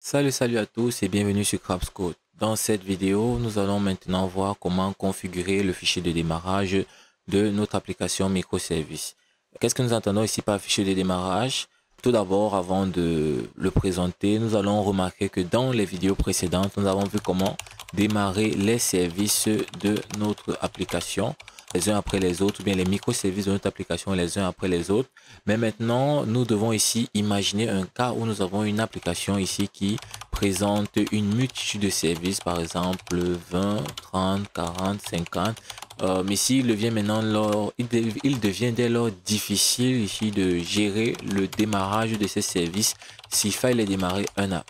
Salut à tous et bienvenue sur Craps Code. Dans cette vidéo, nous allons maintenant voir comment configurer le fichier de démarrage de notre application microservice. Qu'est-ce que nous entendons ici par fichier de démarrage? Tout d'abord, avant de le présenter, nous allons remarquer que dans les vidéos précédentes, nous avons vu comment démarrer les services de notre application les uns après les autres, ou bien les microservices de notre application les uns après les autres. Mais maintenant, nous devons ici imaginer un cas où nous avons une application ici qui présente une multitude de services, par exemple 20, 30, 40, 50. Ici, il devient maintenant il devient dès lors difficile ici de gérer le démarrage de ces services s'il fallait les démarrer un à un.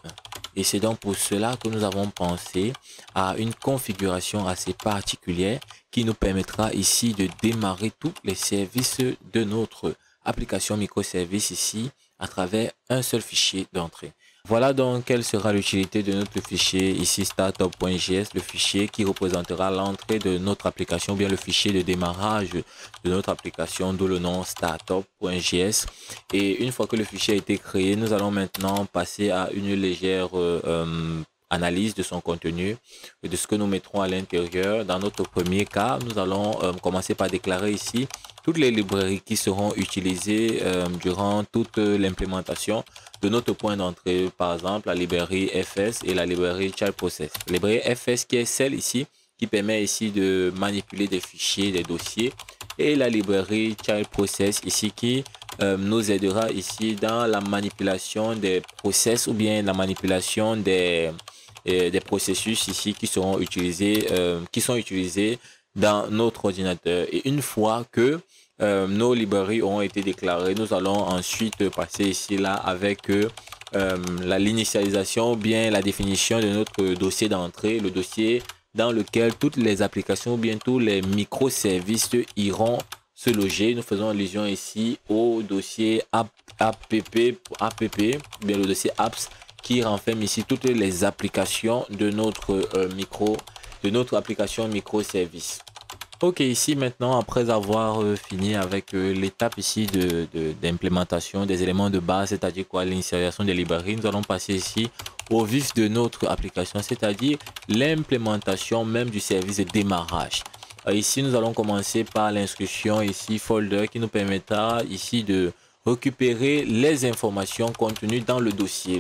Et c'est donc pour cela que nous avons pensé à une configuration assez particulière qui nous permettra ici de démarrer tous les services de notre application microservice ici à travers un seul fichier d'entrée. Voilà donc quelle sera l'utilité de notre fichier ici startup.js, le fichier qui représentera l'entrée de notre application, bien le fichier de démarrage de notre application, d'où le nom startup.js. Et une fois que le fichier a été créé, nous allons maintenant passer à une légère analyse de son contenu et de ce que nous mettrons à l'intérieur. Dans notre premier cas, nous allons commencer par déclarer ici toutes les librairies qui seront utilisées durant toute l'implémentation de notre point d'entrée, par exemple la librairie FS et la librairie Child Process. La librairie FS qui est celle ici qui permet ici de manipuler des fichiers, des dossiers, et la librairie Child Process ici qui nous aidera ici dans la manipulation des process ou bien la manipulation des processus ici qui seront utilisés, qui sont utilisés dans notre ordinateur. Et une fois que nos librairies auront été déclarées, nous allons ensuite passer ici là avec l'initialisation ou bien la définition de notre dossier d'entrée, le dossier dans lequel toutes les applications ou bien tous les microservices iront se loger. Nous faisons allusion ici au dossier app, bien le dossier apps qui renferme ici toutes les applications de notre application microservice. Ok, ici maintenant, après avoir fini avec l'étape ici d'implémentation des éléments de base, c'est-à-dire quoi, l'initialisation des librairies, nous allons passer ici au vif de notre application, c'est-à-dire l'implémentation même du service de démarrage. Ici, nous allons commencer par l'instruction ici folder qui nous permettra ici de récupérer les informations contenues dans le dossier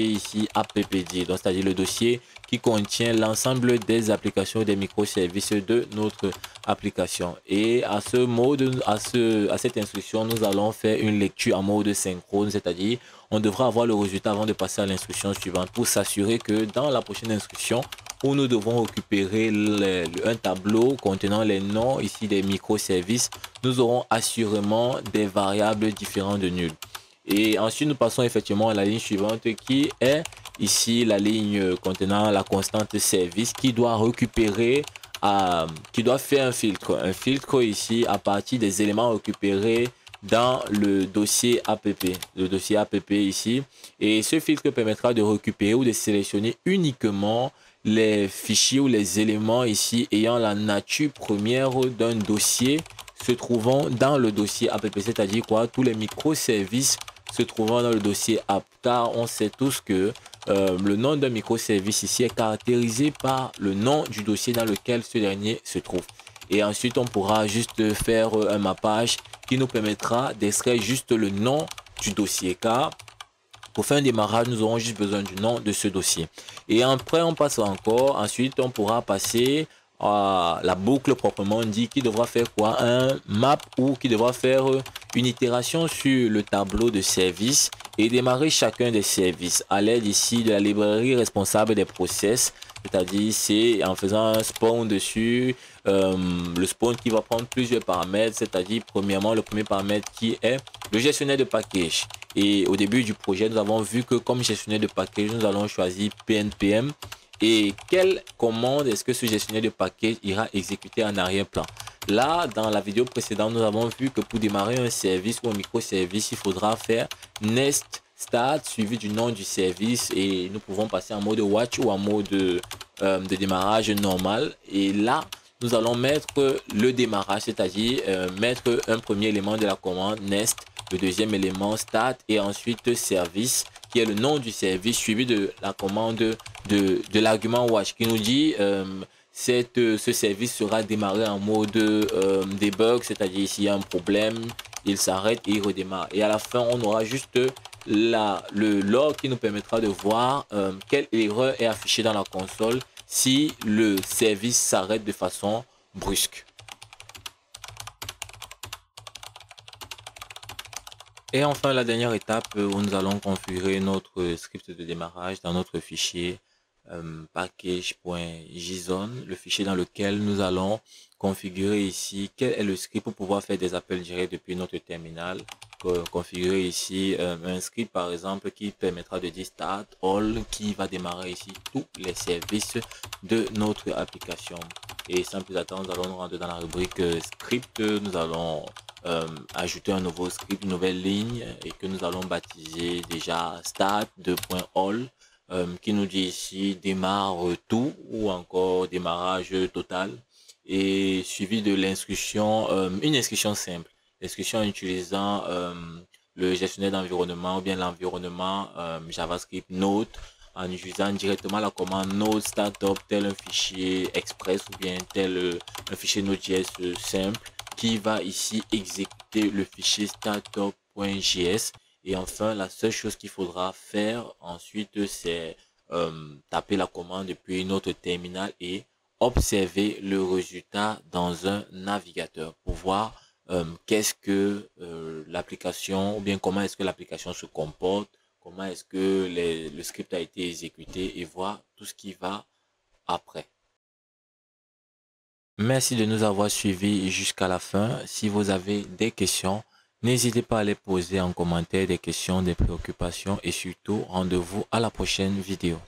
ici appd, donc c'est-à-dire le dossier qui contient l'ensemble des applications et des microservices de notre application. Et à cette instruction, nous allons faire une lecture en mode synchrone, c'est-à-dire on devra avoir le résultat avant de passer à l'instruction suivante pour s'assurer que dans la prochaine instruction où nous devons récupérer un tableau contenant les noms ici des microservices, nous aurons assurément des variables différentes de nul. Et ensuite, nous passons effectivement à la ligne suivante qui est ici la ligne contenant la constante service qui doit récupérer, qui doit faire un filtre ici à partir des éléments récupérés dans le dossier app, ici. Et ce filtre permettra de récupérer ou de sélectionner uniquement les fichiers ou les éléments ici ayant la nature première d'un dossier se trouvant dans le dossier app, c'est-à-dire quoi, tous les microservices se trouvant dans le dossier app, car on sait tous que le nom d'un microservice ici est caractérisé par le nom du dossier dans lequel ce dernier se trouve. Et ensuite, on pourra juste faire un mappage qui nous permettra d'extraire juste le nom du dossier, car pour faire un démarrage, nous aurons juste besoin du nom de ce dossier. Et après, on passe encore. Ensuite, on pourra passer à la boucle proprement dit qui devra faire quoi? Un map ou qui devra faire une itération sur le tableau de service et démarrer chacun des services à l'aide ici de la librairie responsable des process. C'est-à-dire, c'est en faisant un spawn dessus, le spawn qui va prendre plusieurs paramètres, c'est-à-dire premièrement le premier paramètre qui est le gestionnaire de package. Et au début du projet, nous avons vu que comme gestionnaire de package, nous allons choisir PNPM. Et quelle commande est-ce que ce gestionnaire de package ira exécuter en arrière-plan? Là, dans la vidéo précédente, nous avons vu que pour démarrer un service ou un microservice, il faudra faire nest start suivi du nom du service et nous pouvons passer en mode watch ou en mode de démarrage normal. Et là, nous allons mettre le démarrage, c'est-à-dire mettre un premier élément de la commande nest, le deuxième élément start et ensuite service qui est le nom du service, suivi de la commande de l'argument watch qui nous dit ce service sera démarré en mode debug, c'est-à-dire s'il y a un problème, il s'arrête et il redémarre. Et à la fin, on aura juste le log qui nous permettra de voir quelle erreur est affichée dans la console si le service s'arrête de façon brusque. Et enfin, la dernière étape où nous allons configurer notre script de démarrage dans notre fichier package.json, le fichier dans lequel nous allons configurer ici quel est le script pour pouvoir faire des appels directs depuis notre terminal. Configurer ici un script par exemple qui permettra de dire start all, qui va démarrer ici tous les services de notre application. Et sans plus attendre, nous allons nous rendre dans la rubrique script. Nous allons ajouter un nouveau script, une nouvelle ligne et que nous allons baptiser déjà start2.all qui nous dit ici démarre tout ou encore démarrage total, et suivi de l'instruction, une instruction simple, l'instruction utilisant le gestionnaire d'environnement ou bien l'environnement JavaScript Node, en utilisant directement la commande Node Startup tel un fichier express ou bien tel un fichier Node.js simple qui va ici exécuter le fichier startup.js. Et enfin, la seule chose qu'il faudra faire ensuite, c'est taper la commande depuis notre terminal et observer le résultat dans un navigateur pour voir qu'est-ce que l'application, ou bien comment est-ce que l'application se comporte, comment est-ce que le script a été exécuté et voir tout ce qui va après. Merci de nous avoir suivis jusqu'à la fin. Si vous avez des questions, n'hésitez pas à les poser en commentaire, des questions, des préoccupations, et surtout rendez-vous à la prochaine vidéo.